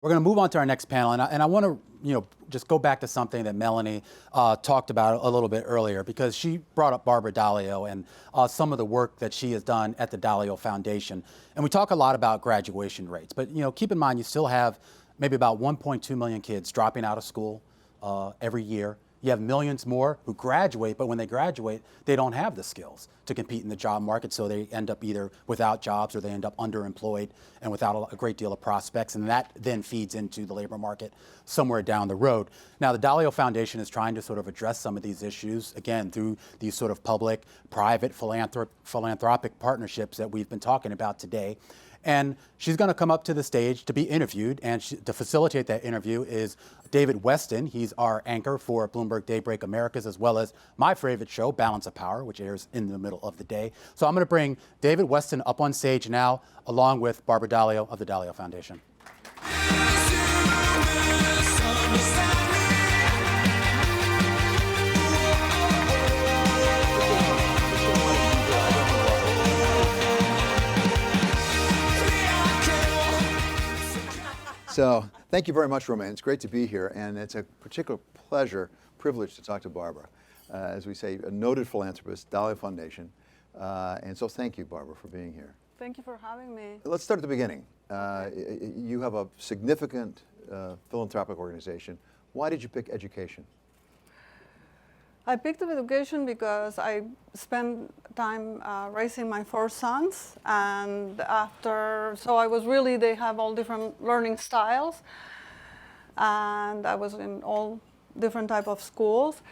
We're going to move on to our next panel, and I want to, just go back to something that Melanie talked about a little bit earlier, because she brought up Barbara Dalio and some of the work that she has done at the Dalio Foundation. And we talk a lot about graduation rates, but keep in mind you still have maybe about 1.2 million kids dropping out of school every year. You have millions more who graduate, but when they graduate, they don't have the skills to compete in the job market, so they end up either without jobs or they end up underemployed and without a great deal of prospects, and that then feeds into the labor market somewhere down the road. Now, the Dalio Foundation is trying to sort of address some of these issues, again, through these sort of public-private philanthropic partnerships that we've been talking about today. And she's going to come up to the stage to be interviewed, and to facilitate that interview is David Westin. He's our anchor for Bloomberg Daybreak Americas, as well as my favorite show, Balance of Power, which airs in the middle of the day. So I'm going to bring David Westin up on stage now, along with Barbara Dalio of the Dalio Foundation. So thank you very much, Romain. It's great to be here, and it's a particular privilege to talk to Barbara. As we say, a noted philanthropist, Dalio Foundation. And so thank you, Barbara, for being here. Thank you for having me. Let's start at the beginning. You have a significant philanthropic organization. Why did you pick education? I picked up education because I spent time raising my 4 sons, and they have all different learning styles, and I was in all different type of schools.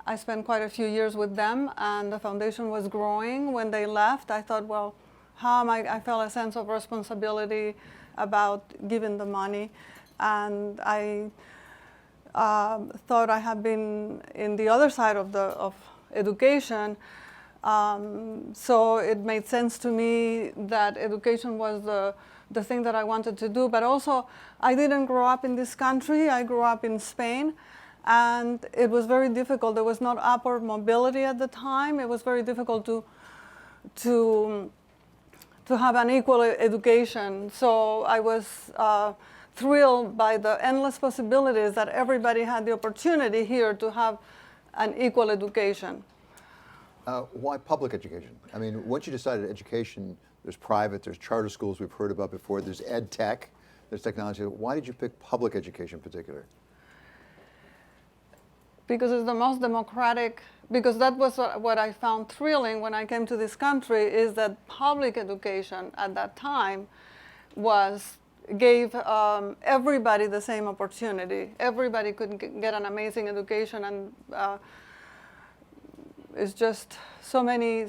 I spent quite a few years with them, and the foundation was growing. When they left, I thought, well, I felt a sense of responsibility about giving the money, and I thought I had been in the other side of education, so it made sense to me that education was the thing that I wanted to do. But also, I didn't grow up in this country. I grew up in Spain, and it was very difficult. There was not upward mobility at the time. It was very difficult to have an equal education. So I was thrilled by the endless possibilities that everybody had the opportunity here to have an equal education. Why public education? I mean, once you decided education, there's private, there's charter schools we've heard about before, there's ed tech, there's technology. Why did you pick public education in particular? Because it's the most democratic, because that was what I found thrilling when I came to this country, is that public education at that time gave everybody the same opportunity. Everybody could get an amazing education, and it's just so many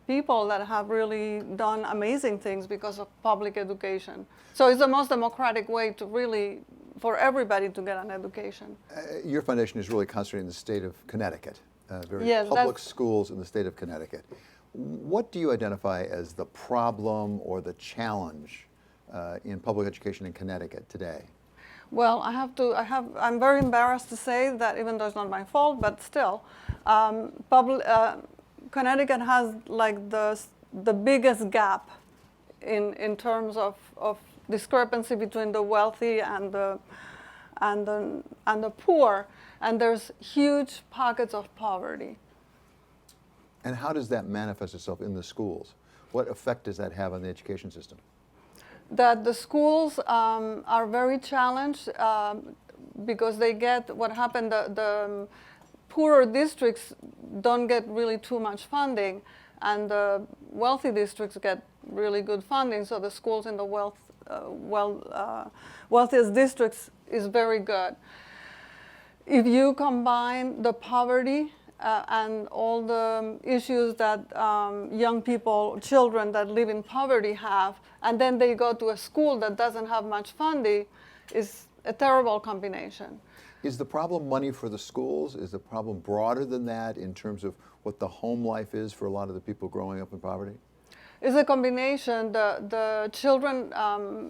people that have really done amazing things because of public education. So it's the most democratic way for everybody to get an education. Your foundation is really concentrated in the state of Connecticut, Yes, public schools in the state of Connecticut. What do you identify as the problem or the challenge in public education in Connecticut today? Well, I'm very embarrassed to say that, even though it's not my fault, but still, Connecticut has like the biggest gap in terms of discrepancy between the wealthy and the poor, and there's huge pockets of poverty. And how does that manifest itself in the schools? What effect does that have on the education system? That the schools are very challenged because they get what happened. The poorer districts don't get really too much funding, and the wealthy districts get really good funding. So the schools in the wealthiest districts is very good. If you combine the poverty and all the issues that young people, children that live in poverty have, and then they go to a school that doesn't have much funding, is a terrible combination. Is the problem money for the schools? Is the problem broader than that in terms of what the home life is for a lot of the people growing up in poverty? It's a combination. The children,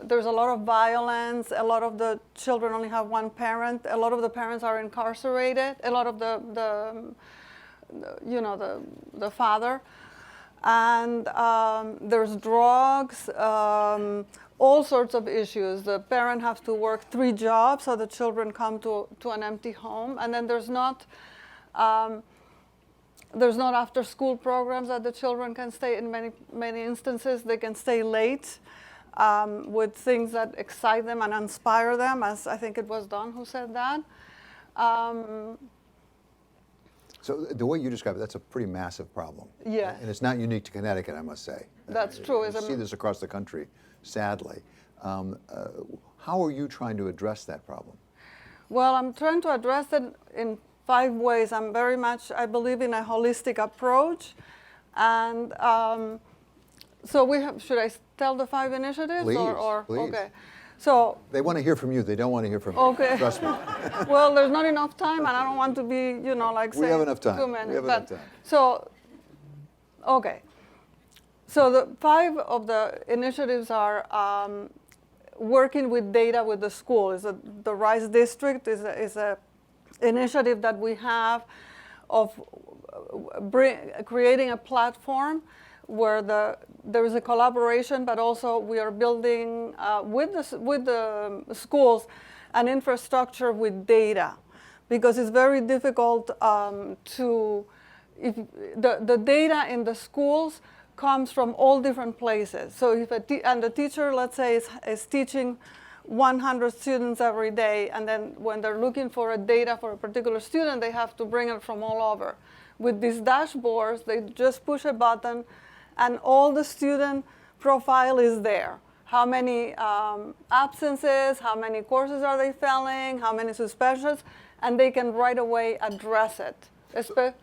there's a lot of violence. A lot of the children only have one parent. A lot of the parents are incarcerated. A lot of the father. And there's drugs. all sorts of issues. The parent has to work 3 jobs, so the children come to an empty home, and then there's not after-school programs that the children can stay. In many instances, they can stay late with things that excite them and inspire them, as I think it was Don who said that. So the way you describe it, that's a pretty massive problem. Yeah. And it's not unique to Connecticut, I must say. That's true. We see this across the country, sadly. How are you trying to address that problem? Well, I'm trying to address it in 5 ways. I believe in a holistic approach. And so should I tell the 5 initiatives? Please, or please. Okay. So they want to hear from you. They don't want to hear from me. Okay. Trust me. Well, there's not enough time, and I don't want to be, like We saying have enough time. too many. We have enough time. So, okay. So the 5 of the initiatives are working with data with the school. The RISE district is a initiative that we have of creating a platform where there is a collaboration, but also we are building with the schools an infrastructure with data, because it's very difficult if the data in the schools comes from all different places. So if the teacher, let's say, is teaching 100 students every day, and then when they're looking for a data for a particular student, they have to bring it from all over. With these dashboards, they just push a button, and all the student profile is there. How many absences, how many courses are they failing, how many suspensions, and they can right away address it.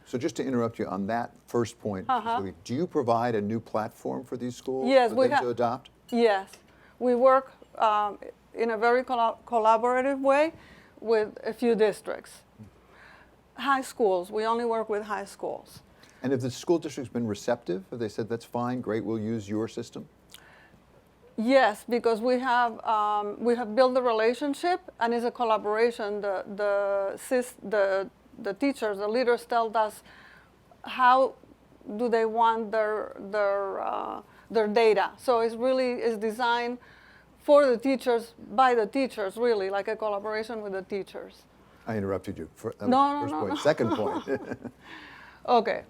So just to interrupt you on that first point, do you provide a new platform for these schools for them to adopt? Yes. We work in a very collaborative way with a few districts. High schools, we only work with high schools. And have the school districts been receptive? Have they said, that's fine, great, we'll use your system? Yes, because we have built the relationship, and it's a collaboration. The teachers, the leaders tell us how do they want their data. So it's designed for the teachers, by the teachers, really, like a collaboration with the teachers. I interrupted you. First No. point. Second point. Okay.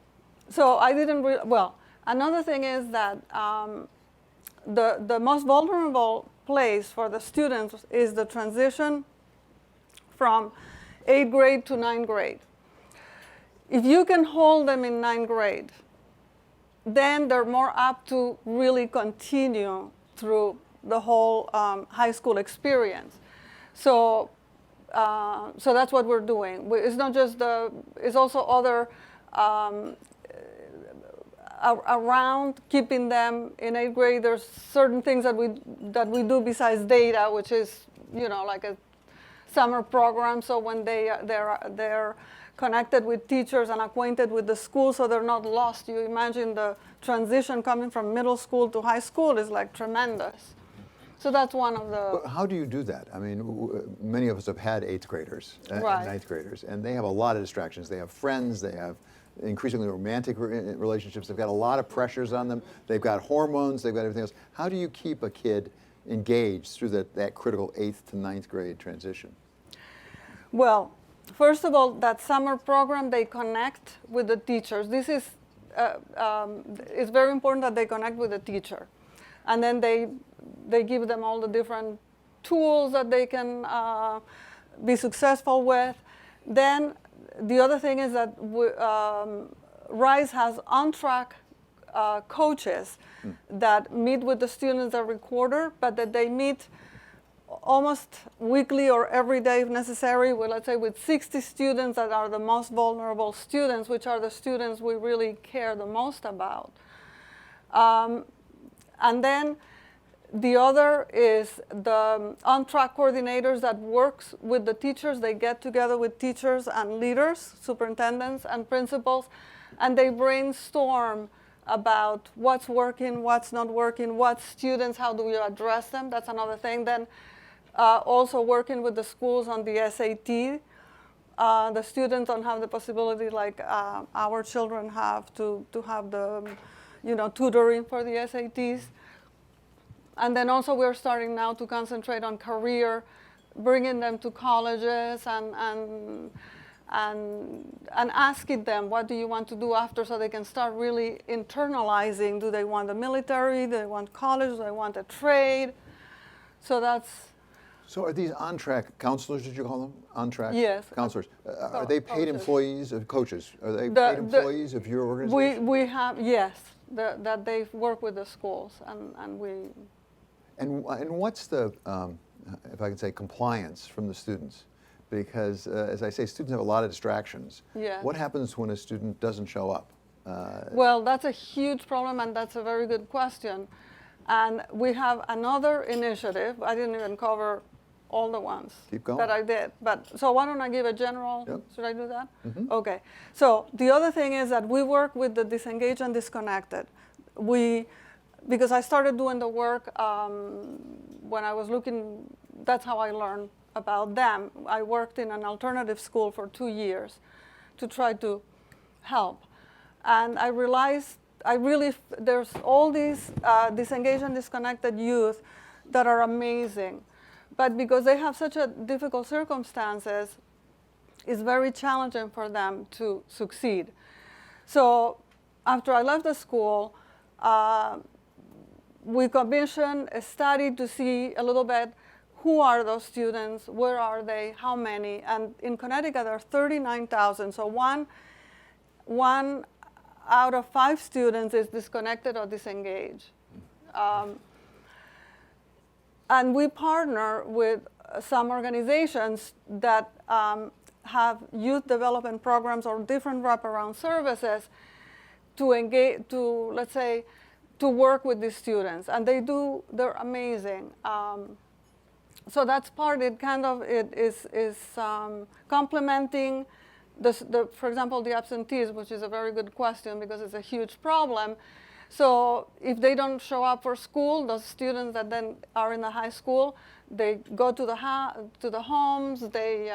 So I didn't well, another thing is that the most vulnerable place for the students is the transition from 8th grade to 9th grade. If you can hold them in 9th grade, then they're more apt to really continue through the whole high school experience. So that's what we're doing. It's not just it's also other around keeping them in 8th grade. There's certain things that we do besides data, which is like a summer program. So when they're connected with teachers and acquainted with the school, so they're not lost. You imagine the transition coming from middle school to high school is like tremendous. So that's one of the... But how do you do that? I mean, many of us have had 8th graders and 9th graders, and they have a lot of distractions. They have friends, they have increasingly romantic relationships, they've got a lot of pressures on them, they've got hormones, they've got everything else. How do you keep a kid engaged through that critical 8th to 9th grade transition? Well, first of all, that summer program, they connect with the teachers. This is, it's very important that they connect with the teacher. And then they give them all the different tools that they can be successful with. Then the other thing is that RISE has on-track coaches that meet with the students every quarter, but that they meet almost weekly or every day if necessary, let's say with 60 students that are the most vulnerable students, which are the students we really care the most about. And then the other is the on-track coordinators that works with the teachers. They get together with teachers and leaders, superintendents and principals, and they brainstorm about what's working, what's not working, what students, how do we address them. That's another thing. Then also working with the schools on the SAT. The students don't have the possibility like our children have to have the tutoring for the SATs. And then also we're starting now to concentrate on career, bringing them to colleges and asking them, what do you want to do after, so they can start really internalizing. Do they want the military? Do they want college? Do they want a trade? So that's... So are these on-track counselors, did you call them? On-track Yes. counselors. Are they paid Coaches. employees of coaches? Are they paid employees of your organization? We have, yes, that they work with the schools, and we... And what's the, if I can say, compliance from the students? Because, as I say, students have a lot of distractions. Yeah. What happens when a student doesn't show up? Well, that's a huge problem, and that's a very good question. And we have another initiative. I didn't even cover all the ones Keep going. that I did. But so why don't I give a general? Yep. Should I do that? Mm-hmm. Okay. So the other thing is that we work with the disengaged and disconnected. Because I started doing the work when I was looking. That's how I learned about them. I worked in an alternative school for 2 years to try to help, and I realized there's all these disengaged and disconnected youth that are amazing, but because they have such a difficult circumstances, it's very challenging for them to succeed. So after I left the school, we commissioned a study to see a little bit who are those students, where are they, how many, and in Connecticut there are 39,000. So one out of 5 students is disconnected or disengaged. And we partner with some organizations that have youth development programs or different wraparound services to engage, let's say, to work with these students. And they're amazing. So that's part, it is complementing for example, the absentees, which is a very good question because it's a huge problem. So if they don't show up for school, those students that then are in the high school, they go to the homes, they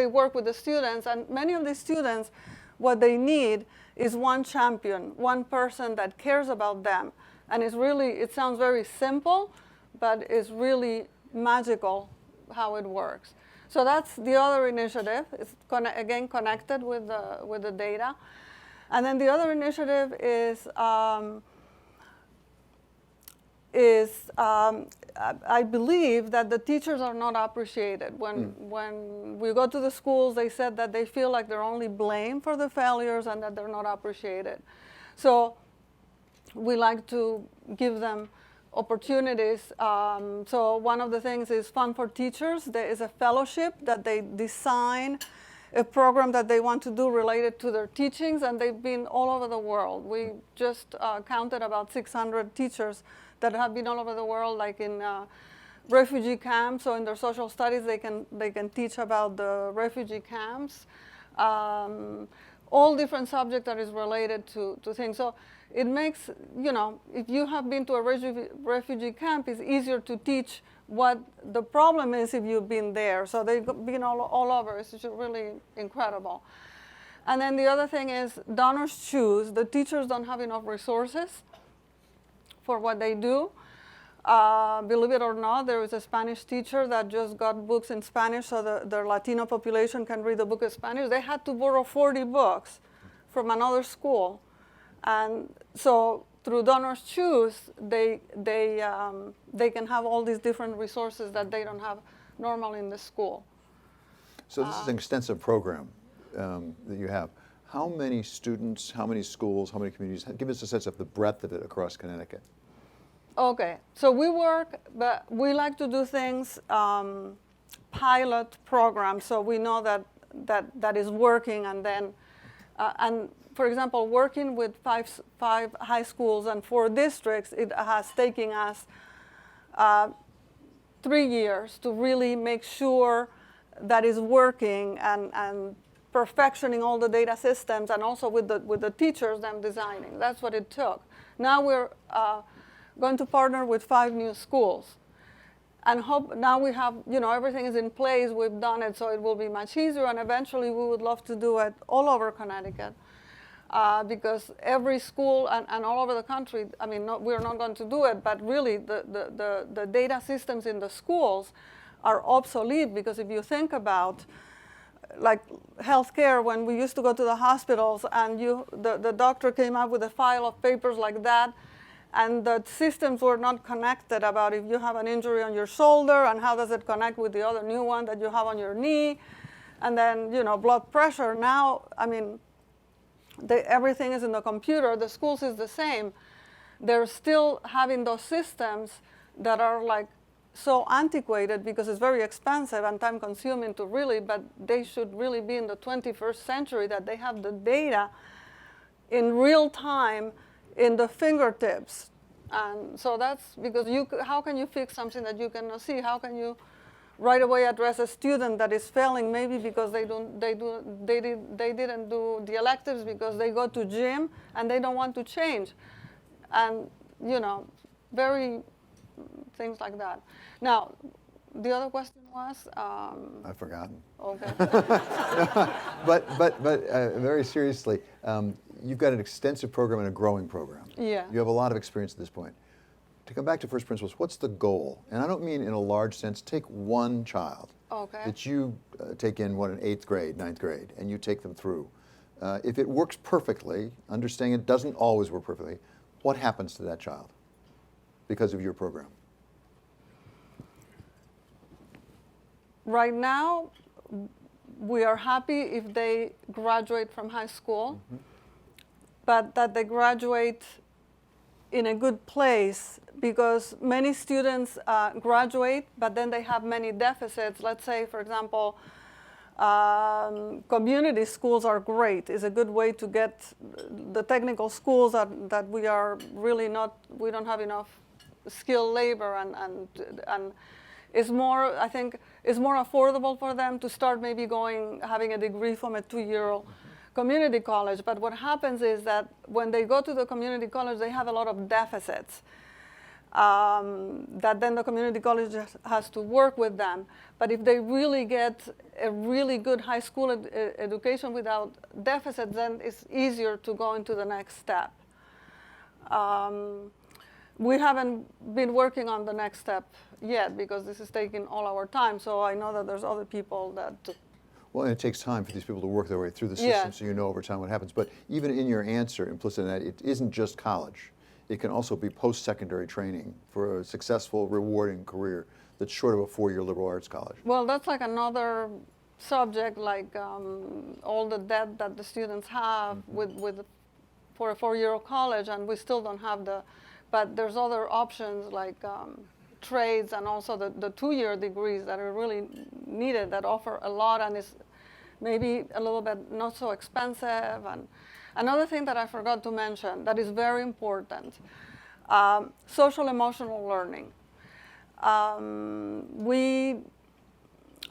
work with the students, and many of these students, what they need is one champion, one person that cares about them. And it sounds very simple, but it's really magical how it works. So that's the other initiative. It's again connected with the data. And then the other initiative is I believe that the teachers are not appreciated. When we go to the schools, they said that they feel like they're only blamed for the failures and that they're not appreciated. So we like to give them opportunities. So one of the things is Fun for Teachers. There is a fellowship that they design, a program that they want to do related to their teachings, and they've been all over the world. We just counted about 600 teachers that have been all over the world, like in refugee camps. So in their social studies, they can teach about the refugee camps, all different subjects that is related to things. So it makes, if you have been to a refugee camp, it's easier to teach what the problem is if you've been there. So they've been all over. It's just really incredible. And then the other thing is donors choose. The teachers don't have enough resources for what they do. Believe it or not, there is a Spanish teacher that just got books in Spanish so the Latino population can read the book in Spanish. They had to borrow 40 books from another school. And so through Donors Choose, they can have all these different resources that they don't have normally in the school. So this is an extensive program that you have. How many students, how many schools, how many communities? Give us a sense of the breadth of it across Connecticut. Okay, so we work, but we like to do things, pilot programs, so we know that is working, and then, and for example, working with five high schools and 4 districts, it has taken us 3 years to really make sure that is working and perfectioning all the data systems, and also with the teachers them designing. That's what it took. Now we're going to partner with 5 new schools, and hope now we have, everything is in place. We've done it, so it will be much easier, and eventually we would love to do it all over Connecticut. because every school and all over the country, I mean, we're not going to do it, but really the data systems in the schools are obsolete, because if you think about like healthcare, when we used to go to the hospitals and the doctor came up with a file of papers like that, and the systems were not connected about if you have an injury on your shoulder and how does it connect with the other new one that you have on your knee, and then, you know, blood pressure. Now, I mean, everything is in the computer. The schools is the same. They're still having those systems that are like so antiquated because it's very expensive and time consuming to really, but they should really be in the 21st century, that they have the data in real time in the fingertips. And so that's because how can you fix something that you cannot see? How can you right away address a student that is failing, maybe because they didn't do the electives, because they go to gym and they don't want to change, and you know, very things like that. Now, the other question was I've forgotten. Okay. But very seriously, you've got an extensive program and a growing program. Yeah. You have a lot of experience at this point. To come back to first principles, what's the goal? And I don't mean in a large sense. Take one child that you take in, in 8th grade, 9th grade, and you take them through. If it works perfectly, understanding it doesn't always work perfectly, what happens to that child because of your program? Right now, we are happy if they graduate from high school, but that they graduate in a good place, because many students graduate, but then they have many deficits. Let's say, for example, community schools are great. It's a good way to get the technical schools that we are really not, we don't have enough skilled labor, and it's more, I think, it's more affordable for them to start maybe having a degree from a 2-year community college. But what happens is that when they go to the community college, they have a lot of deficits that then the community college has to work with them. But if they really get a really good high school education without deficits, then it's easier to go into the next step. We haven't been working on the next step yet because this is taking all our time. So I know that there's other people that. Well, and it takes time for these people to work their way through the system, so you know over time what happens. But even in your answer, implicit in that, it isn't just college. It can also be post-secondary training for a successful, rewarding career that's short of a 4-year liberal arts college. Well, that's like another subject, like all the debt that the students have for a 4-year college, and we still don't have but there's other options like trades, and also the 2-year degrees that are really needed, that offer a lot and is maybe a little bit not so expensive. And another thing that I forgot to mention that is very important, social emotional learning. We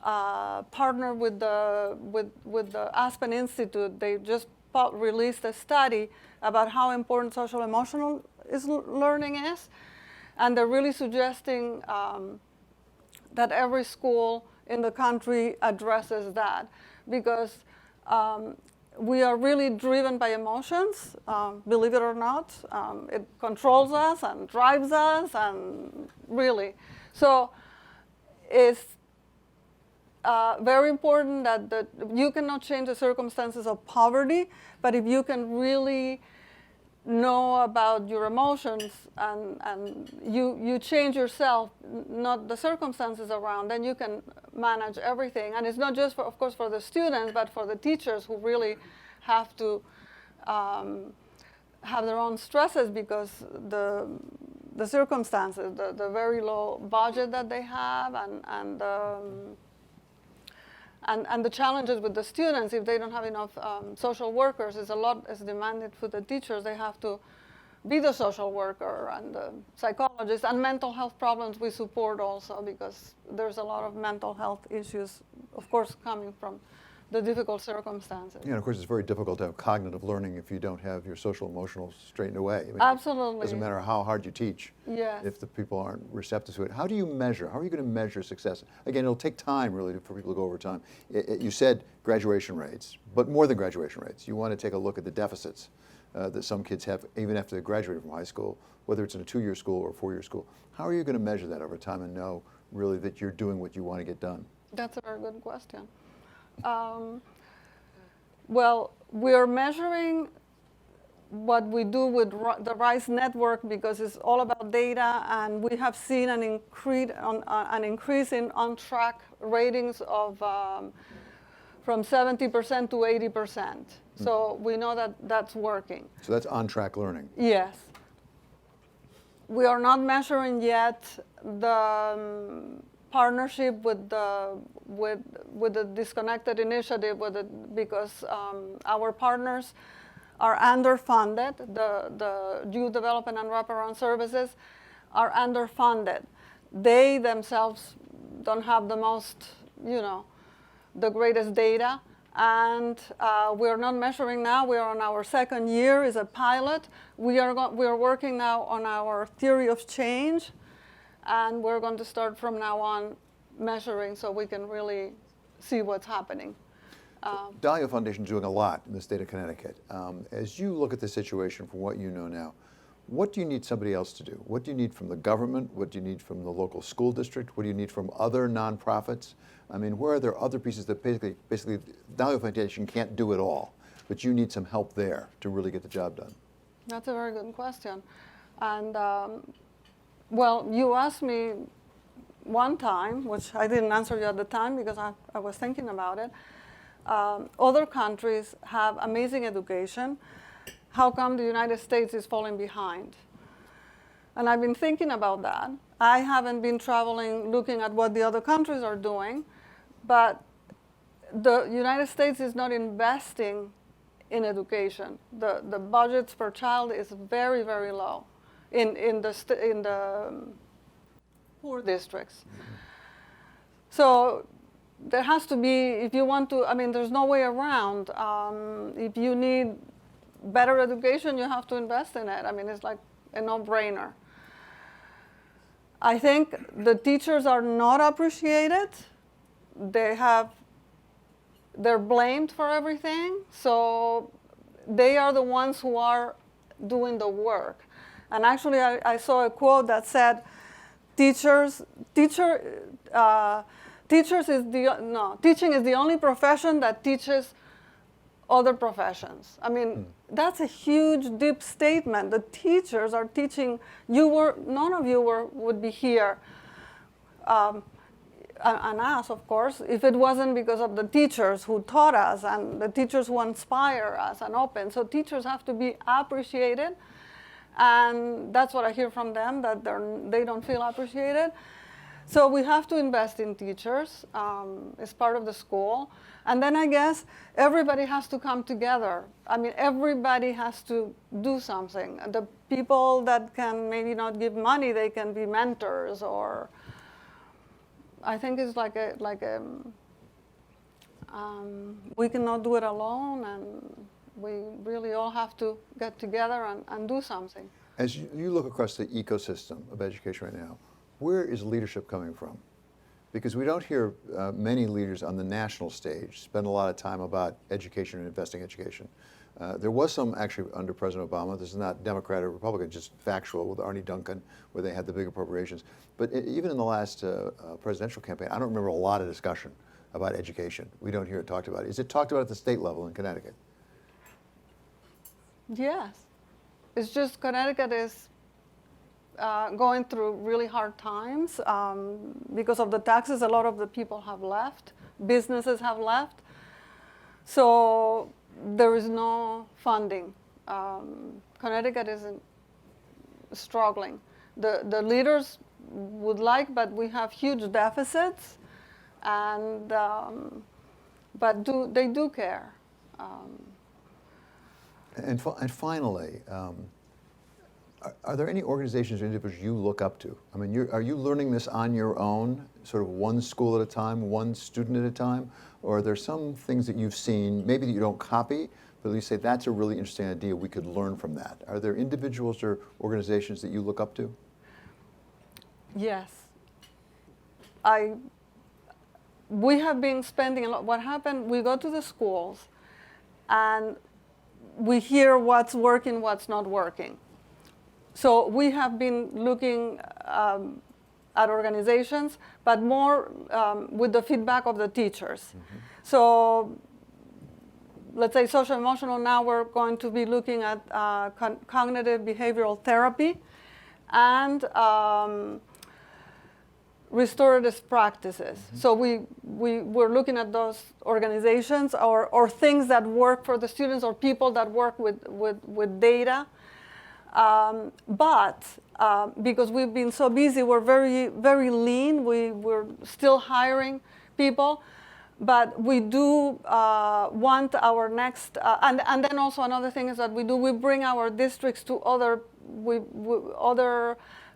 partner with the Aspen Institute. They just released a study about how important social emotional learning is. And they're really suggesting that every school in the country addresses that, because we are really driven by emotions, believe it or not. It controls us and drives us, and really. So it's very important that you cannot change the circumstances of poverty, but if you can really know about your emotions and you change yourself, not the circumstances around, then you can manage everything. And it's not just, of course, for the students, but for the teachers who really have to have their own stresses because the circumstances, the very low budget that they have, and the challenges with the students. If they don't have enough social workers, a lot is demanded for the teachers. They have to be the social worker and the psychologist, and mental health problems we support also, because there's a lot of mental health issues, of course, coming from the difficult circumstances. Yeah, and of course, it's very difficult to have cognitive learning if you don't have your social emotional straightened away. I mean, Absolutely. It doesn't matter how hard you teach Yes. if the people aren't receptive to it. How do you measure? How are you going to measure success? Again, it'll take time, really, for people to go over time. You said graduation rates, but more than graduation rates. You want to take a look at the deficits that some kids have even after they graduated from high school, whether it's in a 2-year school or a 4-year school. How are you going to measure that over time and know really that you're doing what you want to get done? That's a very good question. Well, we're measuring what we do with the RISE network because it's all about data, and we have seen an increase in on-track ratings of from 70% to 80%. So we know that that's working. So that's on-track learning. Yes. We are not measuring yet the partnership with the Disconnected initiative because our partners are underfunded. The youth development and wraparound services are underfunded. They themselves don't have the most, the greatest data. And we're not measuring now. We are on our 2nd year as a pilot. We are working now on our theory of change, and we're going to start from now on measuring so we can really see what's happening. Dalio Foundation is doing a lot in the state of Connecticut. As you look at the situation from what you know now, what do you need somebody else to do? What do you need from the government? What do you need from the local school district? What do you need from other nonprofits? I mean, where are there other pieces that basically Dalio Foundation can't do it all, but you need some help there to really get the job done? That's a very good question. And well, you asked me one time, which I didn't answer you at the time because I was thinking about it. Other countries have amazing education. How come the United States is falling behind? And I've been thinking about that. I haven't been traveling looking at what the other countries are doing, but the United States is not investing in education. The budgets per child is very, very low in the poor districts. So there has to be, if you want to, I mean, there's no way around. If you need better education, you have to invest in it. I mean, it's like a no-brainer. I think the teachers are not appreciated. They're blamed for everything. So they are the ones who are doing the work. And actually, I saw a quote that said, teaching is the only profession that teaches other professions. I mean, that's a huge, deep statement. The teachers are teaching. None of you would be here, and us, of course, if it wasn't because of the teachers who taught us and the teachers who inspire us and open. So teachers have to be appreciated, and that's what I hear from them, that they don't feel appreciated. So we have to invest in teachers as part of the school. And then I guess everybody has to come together. I mean, everybody has to do something. The people that can maybe not give money, they can be mentors, or I think it's we cannot do it alone, and we really all have to get together and do something. As you look across the ecosystem of education right now, where is leadership coming from? Because we don't hear many leaders on the national stage spend a lot of time about education and investing in education. There was some actually under President Obama. This is not Democrat or Republican, just factual with Arne Duncan, where they had the big appropriations. But even in the last presidential campaign, I don't remember a lot of discussion about education. We don't hear it talked about. Is it talked about at the state level in Connecticut? Yes. It's just Connecticut is going through really hard times because of the taxes. A lot of the people have left. Businesses have left. So there is no funding. Connecticut is struggling. The leaders would like, but we have huge deficits, and but they do care. And finally, Are there any organizations or individuals you look up to? I mean, are you learning this on your own, sort of one school at a time, one student at a time? Or are there some things that you've seen, maybe that you don't copy, but you say, that's a really interesting idea, we could learn from that? Are there individuals or organizations that you look up to? Yes. We have been spending a lot. What happened, we go to the schools and we hear what's working, what's not working. So we have been looking at organizations, but more with the feedback of the teachers. Mm-hmm. So let's say social emotional, now we're going to be looking at cognitive behavioral therapy and restorative practices. Mm-hmm. So we're looking at those organizations or things that work for the students or people that work with data. But because we've been so busy, we're very, very lean. We're still hiring people, but we do want our next, and then also another thing is that we bring our districts to other,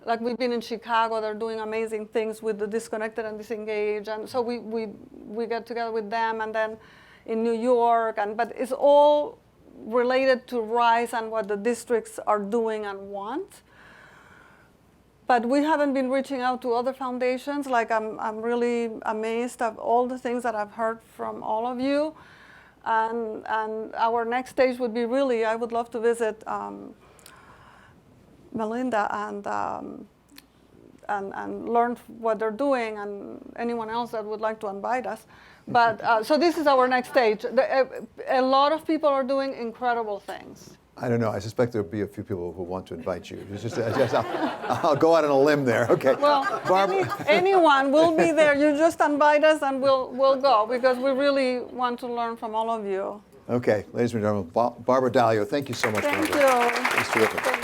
like we've been in Chicago, they're doing amazing things with the disconnected and disengaged, and so we get together with them, and then in New York, but it's all related to RISE and what the districts are doing and want. But we haven't been reaching out to other foundations. Like I'm really amazed at all the things that I've heard from all of you, and our next stage would be really, I would love to visit Melinda and learn what they're doing, and anyone else that would like to invite us. But so this is our next stage. A lot of people are doing incredible things. I don't know. I suspect there'll be a few people who want to invite you. I'll go out on a limb there. Okay. Well, anyone will be there. You just invite us, and we'll go, because we really want to learn from all of you. Okay, ladies and gentlemen, Barbara Dalio, thank you so much. Thank you. It's terrific.